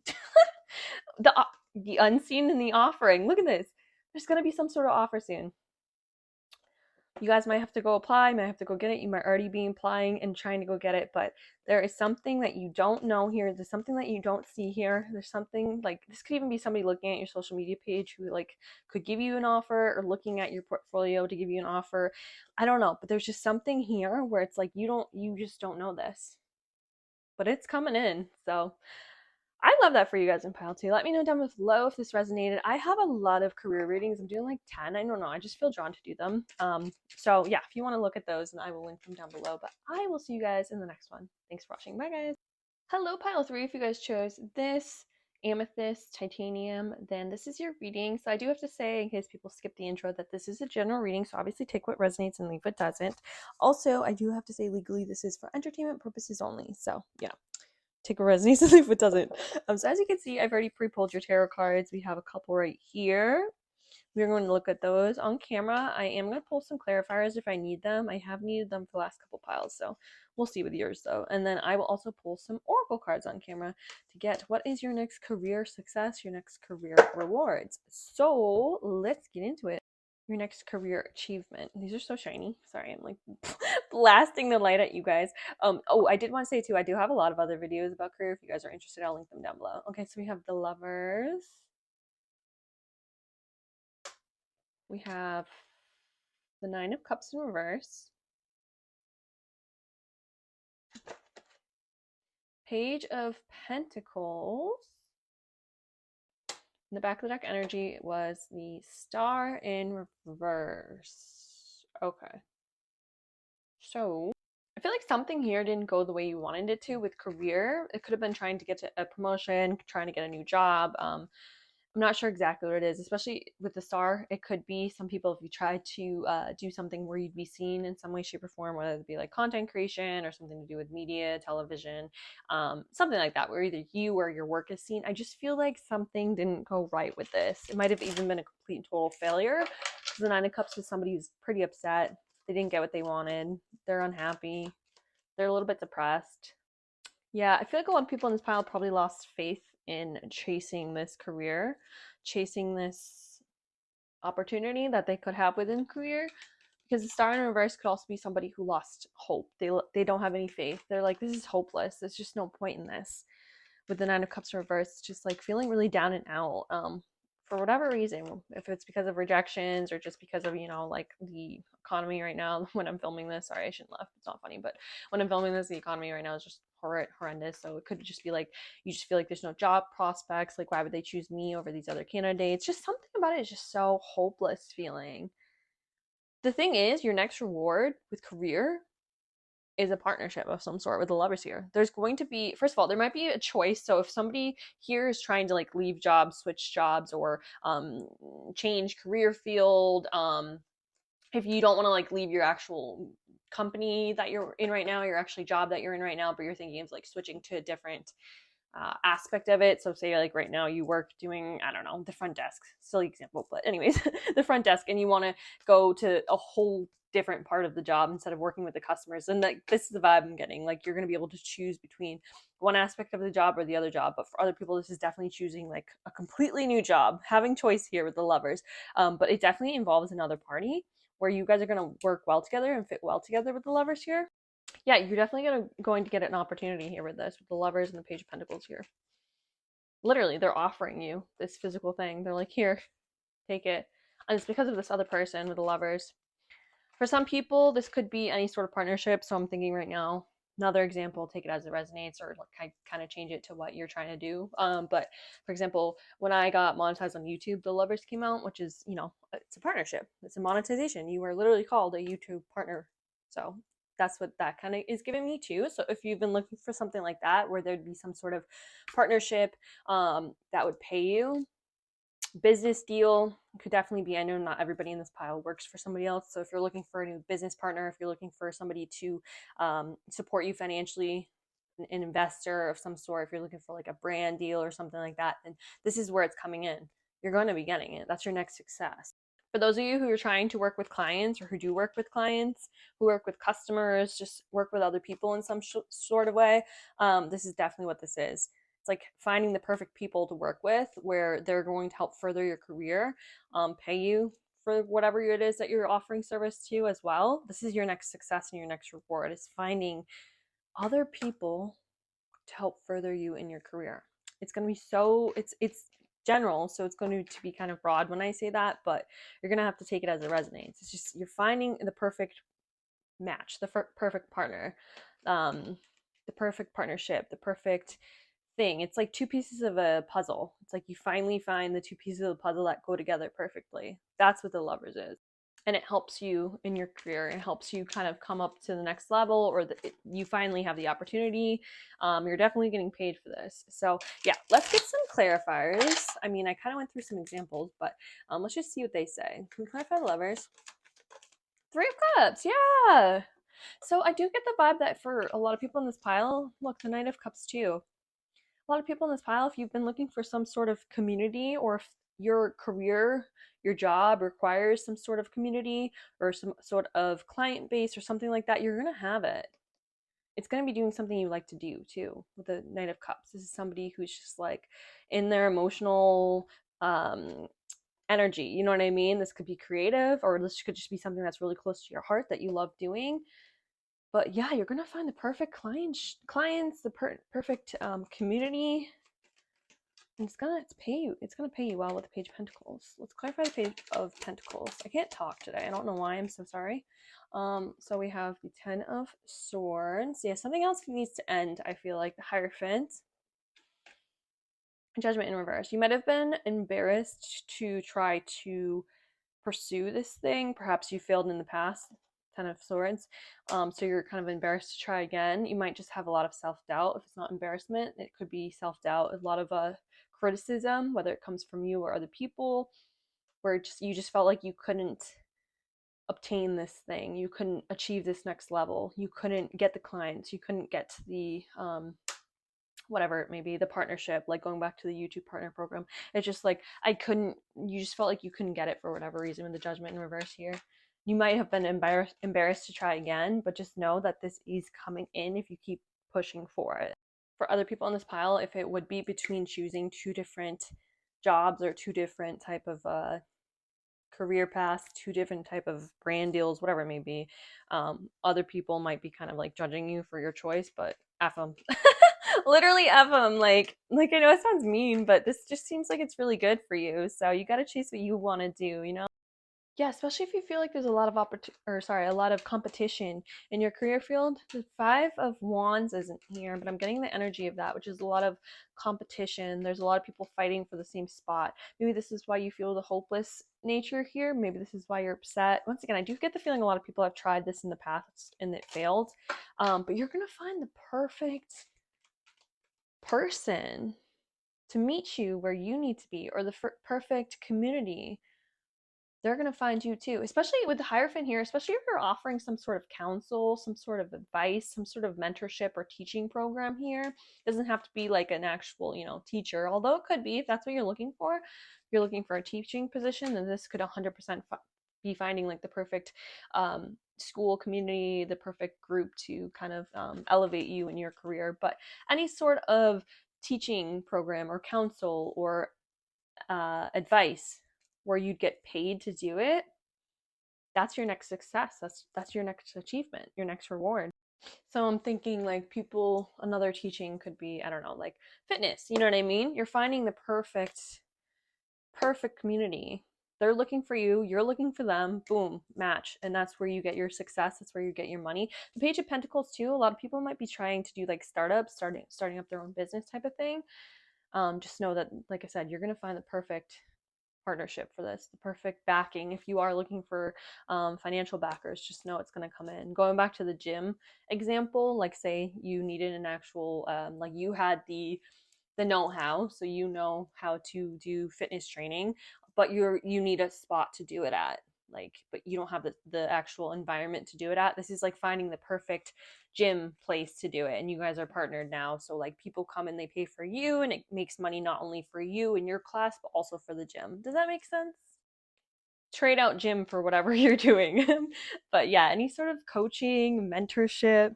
Speaker 1: the unseen and the offering. Look at this. There's gonna be some sort of offer soon. You guys might have to go apply, might have to go get it. You might already be applying and trying to go get it, but there is something that you don't know here. There's something that you don't see here. There's something like, this could even be somebody looking at your social media page who like could give you an offer, or looking at your portfolio to give you an offer. I don't know, but there's just something here where it's like you just don't know this, but it's coming in. So I love that for you guys in pile 2. Let me know down below if this resonated. I have a lot of career readings. I'm doing like 10. I don't know. I just feel drawn to do them. So yeah, if you want to look at those, and I will link them down below. But I will see you guys in the next one. Thanks for watching. Bye, guys. Hello, pile 3. If you guys chose this amethyst, titanium, then this is your reading. So I do have to say, in case people skip the intro, that this is a general reading. So obviously take what resonates and leave what doesn't. Also, I do have to say legally, this is for entertainment purposes only. So yeah. Take a resonates and leave what doesn't. So as you can see, I've already pre-pulled your tarot cards. We have a couple right here. We're going to look at those on camera. I am going to pull some clarifiers if I need them. I have needed them for the last couple piles, so we'll see with yours though. And then I will also pull some oracle cards on camera to get what is your next career success, your next career rewards. So let's get into it. Your next career achievement. These are so shiny. Sorry, I'm like blasting the light at you guys. Oh, I did want to say too, I do have a lot of other videos about career. If you guys are interested, I'll link them down below. Okay, so we have the Lovers. We have the Nine of Cups in reverse. Page of Pentacles. In the back of the deck energy was the Star in reverse. Okay. So I feel like something here didn't go the way you wanted it to with career. It could have been trying to get to a promotion, trying to get a new job. I'm not sure exactly what it is, especially with the Star. It could be some people, if you try to do something where you'd be seen in some way, shape, or form, whether it be like content creation or something to do with media, television, something like that, where either you or your work is seen. I just feel like something didn't go right with this. It might have even been a complete and total failure. The Nine of Cups is somebody who's pretty upset. They didn't get what they wanted. They're unhappy. They're a little bit depressed. Yeah, I feel like a lot of people in this pile probably lost faith in chasing this career, chasing this opportunity that they could have within career, because the Star in reverse could also be somebody who lost hope. They don't have any faith. They're like, this is hopeless. There's just no point in this. With the Nine of Cups reverse, just like feeling really down and out. For whatever reason, if it's because of rejections or just because of, you know, like the economy right now when I'm filming this. Sorry, I shouldn't laugh. It's not funny, but when I'm filming this, the economy right now is just horrendous. So it could just be like, you just feel like there's no job prospects. Like, why would they choose me over these other candidates? Just something about it is just so hopeless feeling. The thing is, your next reward with career is a partnership of some sort with the Lovers here. There's going to be, first of all, there might be a choice. So if somebody here is trying to like leave jobs, switch jobs, or change career field, if you don't want to like leave your actual company that you're in right now, your actually job that you're in right now, but you're thinking of like switching to a different aspect of it. So say like right now you work doing, I don't know, the front desk, silly example, but anyways, the front desk, and you want to go to a whole different part of the job instead of working with the customers. And like, this is the vibe I'm getting. Like, you're going to be able to choose between one aspect of the job or the other job. But for other people, this is definitely choosing like a completely new job, having choice here with the Lovers. But it definitely involves another party where you guys are going to work well together and fit well together with the Lovers here. Yeah, you're definitely going to get an opportunity here with this, with the Lovers and the Page of Pentacles here. Literally, they're offering you this physical thing. They're like, here, take it. And it's because of this other person with the Lovers. For some people, this could be any sort of partnership. So I'm thinking right now, another example, take it as it resonates, or like kind of change it to what you're trying to do. But for example, when I got monetized on YouTube, the Lovers came out, which is, you know, it's a partnership. It's a monetization. You are literally called a YouTube partner. So that's what that kind of is giving me too. So if you've been looking for something like that, where there'd be some sort of partnership that would pay you, business deal could definitely be. I know not everybody in this pile works for somebody else, so if you're looking for a new business partner, if you're looking for somebody to support you financially, an investor of some sort, if you're looking for like a brand deal or something like that, then this is where it's coming in. You're going to be getting it. That's your next success. For those of you who are trying to work with clients, or who do work with clients, who work with customers, just work with other people in some sort of way, this is definitely what this is. It's like finding the perfect people to work with, where they're going to help further your career, pay you for whatever it is that you're offering service to as well. This is your next success and your next reward, is finding other people to help further you in your career. It's going to be so, it's general, so it's going to be kind of broad when I say that, but you're going to have to take it as it resonates. It's just, you're finding the perfect match, the perfect partner, the perfect partnership, the perfect thing. It's like two pieces of a puzzle. It's like you finally find the two pieces of the puzzle that go together perfectly. That's what the Lovers is. And it helps you in your career. It helps you kind of come up to the next level, or you finally have the opportunity. You're definitely getting paid for this. So yeah, let's get some clarifiers. I mean, I kind of went through some examples, but let's just see what they say. Can we clarify the Lovers? Three of Cups, yeah. So I do get the vibe that for a lot of people in this pile, look, the Knight of Cups too. A lot of people in this pile, if you've been looking for some sort of community, or if your career, your job requires some sort of community or some sort of client base or something like that, you're going to have it. It's going to be doing something you like to do too with the Knight of Cups. This is somebody who's just like in their emotional energy. You know what I mean? This could be creative, or this could just be something that's really close to your heart that you love doing. But yeah, you're gonna find the perfect clients, the perfect community, and it's gonna pay you well with the Page of Pentacles. Let's clarify the Page of Pentacles. I can't talk today. I don't know why. I'm so sorry. So we have the Ten of Swords. Yeah, something else needs to end. I feel like the Hierophant. Judgment in reverse. You might have been embarrassed to try to pursue this thing. Perhaps you failed in the past. Ten of Swords. So you're kind of embarrassed to try again. You might just have a lot of self-doubt. If it's not embarrassment, it could be self-doubt. A lot of criticism, whether it comes from you or other people, where you just felt like you couldn't obtain this thing. You couldn't achieve this next level. You couldn't get the clients. You couldn't get to the whatever it may be, the partnership, like going back to the YouTube partner program. It's just like you just felt like you couldn't get it for whatever reason with the Judgment in reverse here. You might have been embarrassed to try again, but just know that this is coming in if you keep pushing for it. For other people in this pile, if it would be between choosing two different jobs or two different type of career paths, two different type of brand deals, whatever it may be, other people might be kind of like judging you for your choice, but F them. Literally F them. Like I know it sounds mean, but this just seems like it's really good for you. So you got to chase what you want to do, you know? Yeah, especially if you feel like there's a lot of competition in your career field. The Five of Wands isn't here, but I'm getting the energy of that, which is a lot of competition. There's a lot of people fighting for the same spot. Maybe this is why you feel the hopeless nature here. Maybe this is why you're upset. Once again, I do get the feeling a lot of people have tried this in the past and it failed. But you're going to find the perfect person to meet you where you need to be, or the perfect community. They're going to find you too, especially with the Hierophant here, especially if you're offering some sort of counsel, some sort of advice, some sort of mentorship or teaching program here. It doesn't have to be like an actual, teacher, although it could be if that's what you're looking for. If you're looking for a teaching position, then this could 100% be finding like the perfect school community, the perfect group to kind of elevate you in your career. But any sort of teaching program or counsel or advice where you'd get paid to do it, that's your next success. That's your next achievement, your next reward. So I'm thinking like another teaching could be, I don't know, like fitness, you know what I mean? You're finding the perfect community, They're looking for you, you're looking for them, boom, match. And that's where you get your success, that's where you get your money. The Page of Pentacles too, a lot of people might be trying to do like startups, starting up their own business type of thing. Just know that, like I said, you're going to find the perfect partnership for this, the perfect backing. If you are looking for financial backers, just know it's going to come in. Going back to the gym example, like say you needed an actual like you had the know-how, so you know how to do fitness training, but you need a spot to do it at, like, but you don't have the actual environment to do it at. This is like finding the perfect gym place to do it, and you guys are partnered now, so like people come and they pay for you, and it makes money not only for you and your class but also for the gym. Does that make sense? Trade out gym for whatever you're doing. But yeah, any sort of coaching, mentorship,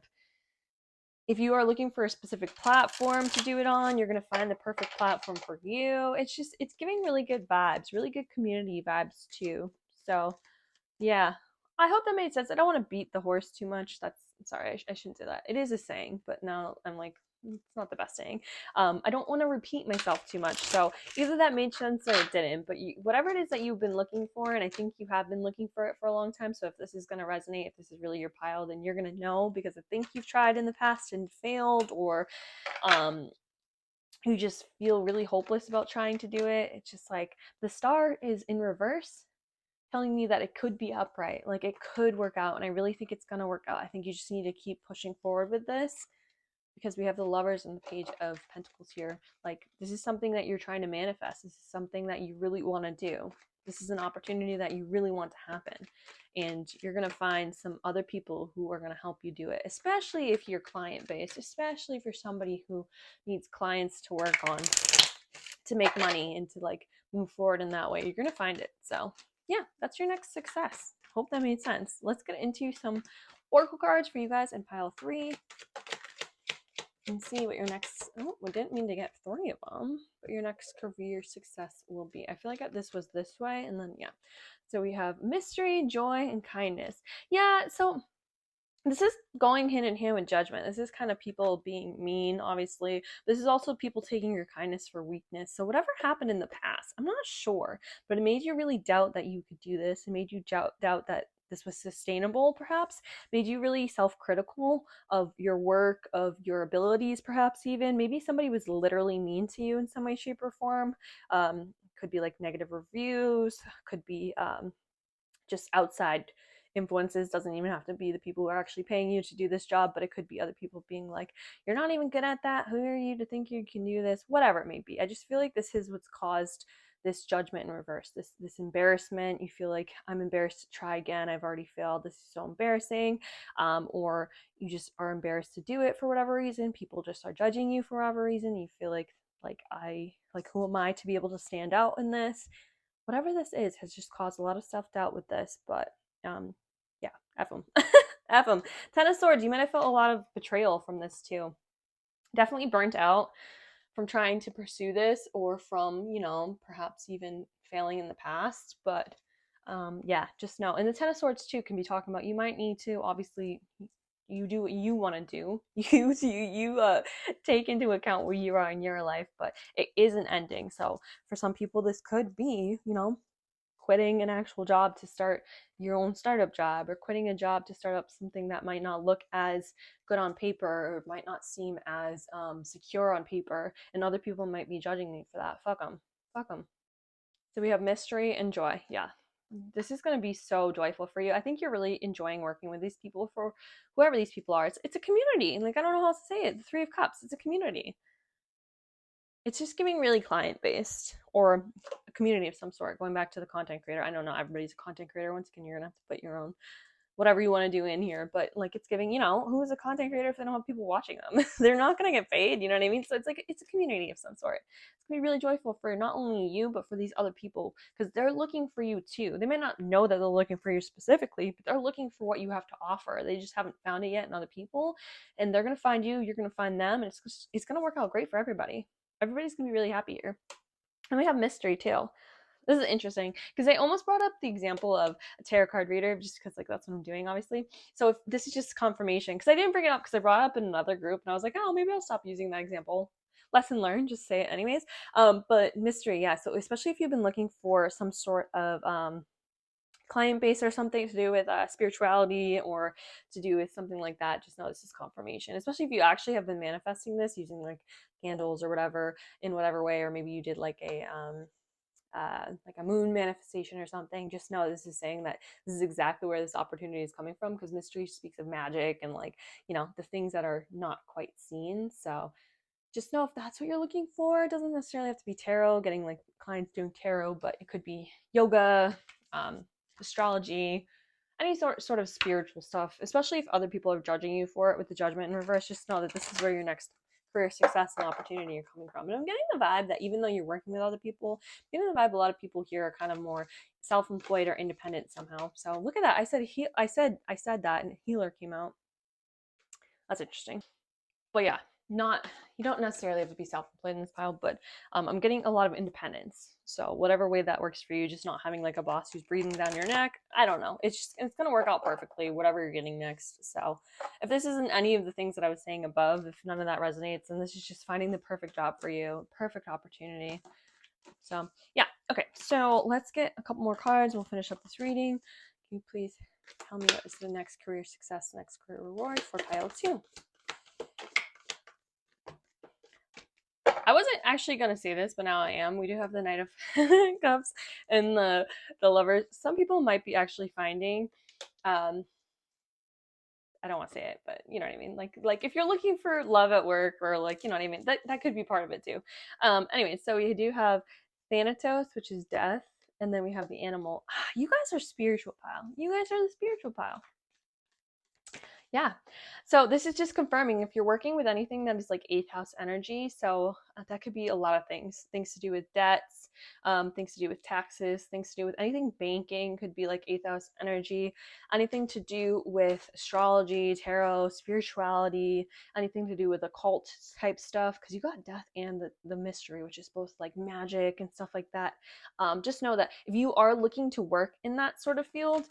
Speaker 1: if you are looking for a specific platform to do it on, you're going to find the perfect platform for you. It's giving really good vibes, really good community vibes too. So yeah, I hope that made sense. I don't want to beat the horse too much. That's, sorry, I shouldn't say that. It is a saying, but now I'm like, it's not the best saying. I don't want to repeat myself too much. So either that made sense or it didn't. But whatever it is that you've been looking for, and I think you have been looking for it for a long time. So if this is going to resonate, if this is really your pile, then you're going to know, because I think you've tried in the past and failed, or you just feel really hopeless about trying to do it. It's just like the star is in reverse, telling me that it could be upright, like it could work out, and I really think it's going to work out. I think you just need to keep pushing forward with this, because we have the Lovers and the Page of Pentacles here. Like, this is something that you're trying to manifest. This is something that you really want to do. This is an opportunity that you really want to happen, and you're going to find some other people who are going to help you do it, especially if you're client based, especially if you're somebody who needs clients to work on to make money and to like move forward in that way. You're going to find it. So yeah, that's your next success. Hope that made sense. Let's get into some oracle cards for you guys in pile 3 and see what your next, oh, we didn't mean to get 3 of them, but your next career success will be. I feel like this was this way, and then yeah. So we have mystery, joy, and kindness. Yeah, so this is going hand in hand with judgment. This is kind of people being mean, obviously. This is also people taking your kindness for weakness. So whatever happened in the past, I'm not sure, but it made you really doubt that you could do this. It made you doubt that this was sustainable, perhaps. Made you really self-critical of your work, of your abilities, perhaps even. Maybe somebody was literally mean to you in some way, shape, or form. Could be like negative reviews, could be just outside influences. Doesn't even have to be the people who are actually paying you to do this job, but it could be other people being like, you're not even good at that, who are you to think you can do this, whatever it may be. I just feel like this is what's caused this judgment in reverse, this embarrassment. You feel like, I'm embarrassed to try again, I've already failed, this is so embarrassing. Or you just are embarrassed to do it for whatever reason. People just are judging you for whatever reason. You feel like who am I to be able to stand out in this? Whatever this is has just caused a lot of self-doubt with this. But yeah, F them. F them. 10 of Swords, you might have felt a lot of betrayal from this too. Definitely burnt out from trying to pursue this, or from, perhaps even failing in the past. But yeah, just know. And the 10 of Swords too can be talking about, you might need to, obviously, you do what you want to do. You take into account where you are in your life, but it isn't ending. So for some people, this could be, quitting an actual job to start your own startup job, or quitting a job to start up something that might not look as good on paper, or might not seem as secure on paper, and other people might be judging me for that. Fuck them. So we have mystery and joy. Yeah, this is going to be so joyful for you. I think you're really enjoying working with these people, for whoever these people are. It's a community. Like, I don't know how else to say it. The 3 of Cups, it's a community. It's just giving really client-based, or a community of some sort. Going back to the content creator, I don't know, everybody's a content creator. Once again, you're gonna have to put your own whatever you want to do in here, but like, it's giving, who is a content creator if they don't have people watching them? They're not gonna get paid, you know what I mean? So it's like, it's a community of some sort. It's gonna be really joyful for not only you, but for these other people, because they're looking for you too. They may not know that they're looking for you specifically, but they're looking for what you have to offer. They just haven't found it yet in other people, and they're gonna find you, you're gonna find them, and it's gonna work out great for everybody. Everybody's gonna be really happy here. And we have mystery too. This is interesting, because I almost brought up the example of a tarot card reader, just because like that's what I'm doing, obviously. So if this is just confirmation, because I didn't bring it up because I brought it up in another group, and I was like, oh, maybe I'll stop using that example. lesson learned, just say it anyways. But mystery, yeah. So especially if you've been looking for some sort of client base or something to do with spirituality or to do with something like that, just know this is confirmation. Especially if you actually have been manifesting this using like candles or whatever in whatever way, or maybe you did like a moon manifestation or something. Just know this is saying that this is exactly where this opportunity is coming from, because mystery speaks of magic and like, you know, the things that are not quite seen. So just know if that's what you're looking for, it doesn't necessarily have to be tarot, getting like clients doing tarot, but it could be yoga, astrology, any sort of spiritual stuff, especially if other people are judging you for it with the judgment in reverse. Just know that this is where your next career success and opportunity are coming from. And I'm getting the vibe that even though you're working with other people, I'm getting the vibe a lot of people here are kind of more self-employed or independent somehow. So look at that. I said that and healer came out. That's interesting. But yeah, you don't necessarily have to be self-employed in this pile, but I'm getting a lot of independence. So whatever way that works for you, just not having like a boss who's breathing down your neck. I don't know. It's gonna work out perfectly, whatever you're getting next. So if this isn't any of the things that I was saying above, if none of that resonates, then this is just finding the perfect job for you, perfect opportunity. So yeah, okay. So let's get a couple more cards. We'll finish up this reading. Can you please tell me what is the next career success, next career reward for pile 2? I wasn't actually going to say this, but now I am. We do have the Knight of Cups and the Lovers. Some people might be actually finding, I don't want to say it, but you know what I mean? Like if you're looking for love at work, or like, you know what I mean? That could be part of it too. Anyway, so we do have Thanatos, which is death. And then we have the animal. You guys are spiritual pile. You guys are the spiritual pile. Yeah. So this is just confirming if you're working with anything that is like 8th house energy. So that could be a lot of things to do with debts, things to do with taxes, things to do with anything banking, could be like 8th house energy, anything to do with astrology, tarot, spirituality, anything to do with occult type stuff, because you got death and the mystery, which is both like magic and stuff like that. Just know that if you are looking to work in that sort of field,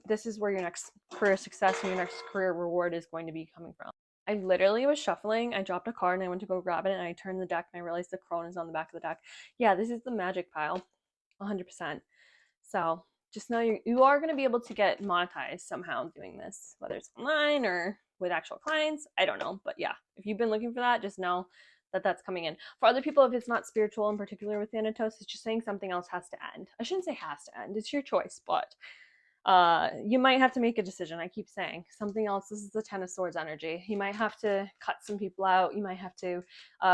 Speaker 1: this is where your next career success and your next career reward is going to be coming from. I literally was shuffling. I dropped a card and I went to go grab it, and I turned the deck and I realized the crone is on the back of the deck. Yeah, this is the magic pile, 100%. So just know you are going to be able to get monetized somehow doing this, whether it's online or with actual clients. I don't know, but yeah, if you've been looking for that, just know that that's coming in. For other people, if it's not spiritual in particular with Thanatos, it's just saying something else has to end. I shouldn't say has to end. It's your choice, but you might have to make a decision. I keep saying something else. This is the 10 of Swords energy. You might have to cut some people out. You might have to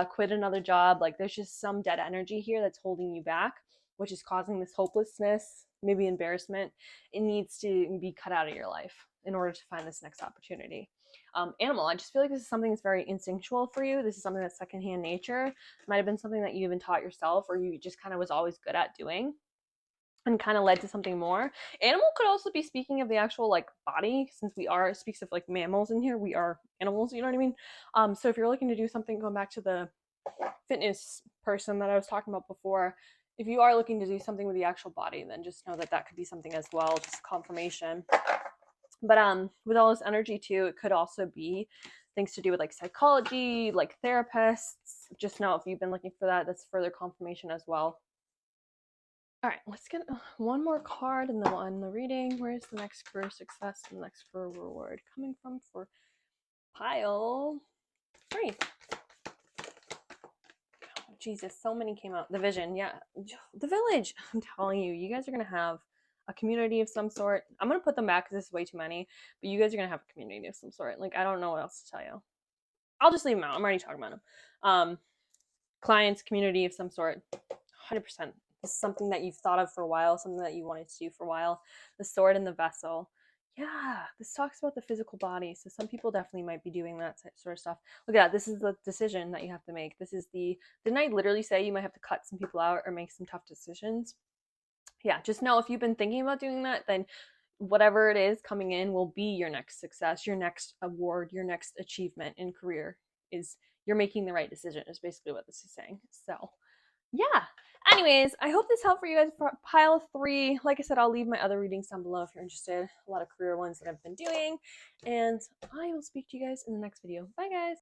Speaker 1: quit another job. Like there's just some dead energy here that's holding you back, which is causing this hopelessness, maybe embarrassment. It needs to be cut out of your life in order to find this next opportunity. Animal, I just feel like this is something that's very instinctual for you. This is something that's secondhand nature. It might have been something that you even taught yourself, or you just kind of was always good at doing and kind of led to something more. Animal could also be speaking of the actual like body, since speaks of like mammals in here. We are animals, you know what I mean? So if you're looking to do something, going back to the fitness person that I was talking about before, if you are looking to do something with the actual body, then just know that could be something as well, just confirmation. But with all this energy too, it could also be things to do with like psychology, like therapists. Just know if you've been looking for that, that's further confirmation as well. All right, let's get one more card and then we'll end the reading. Where's the next career success and the next career reward coming from for pile 3? Oh, Jesus, so many came out. The vision, yeah. The village. I'm telling you, you guys are going to have a community of some sort. I'm going to put them back because this is way too many, but you guys are going to have a community of some sort. Like, I don't know what else to tell you. I'll just leave them out. I'm already talking about them. Clients, community of some sort, 100%. This is something that you've thought of for a while, something that you wanted to do for a while. The sword and the vessel. Yeah, this talks about the physical body. So some people definitely might be doing that sort of stuff. Look at that. This is the decision that you have to make. Didn't I literally say you might have to cut some people out or make some tough decisions? Yeah, just know if you've been thinking about doing that, then whatever it is coming in will be your next success, your next award, your next achievement in career. Is you're making the right decision is basically what this is saying. So yeah. Anyways, I hope this helped for you guys for pile 3. Like I said, I'll leave my other readings down below if you're interested. A lot of career ones that I've been doing. And I will speak to you guys in the next video. Bye, guys.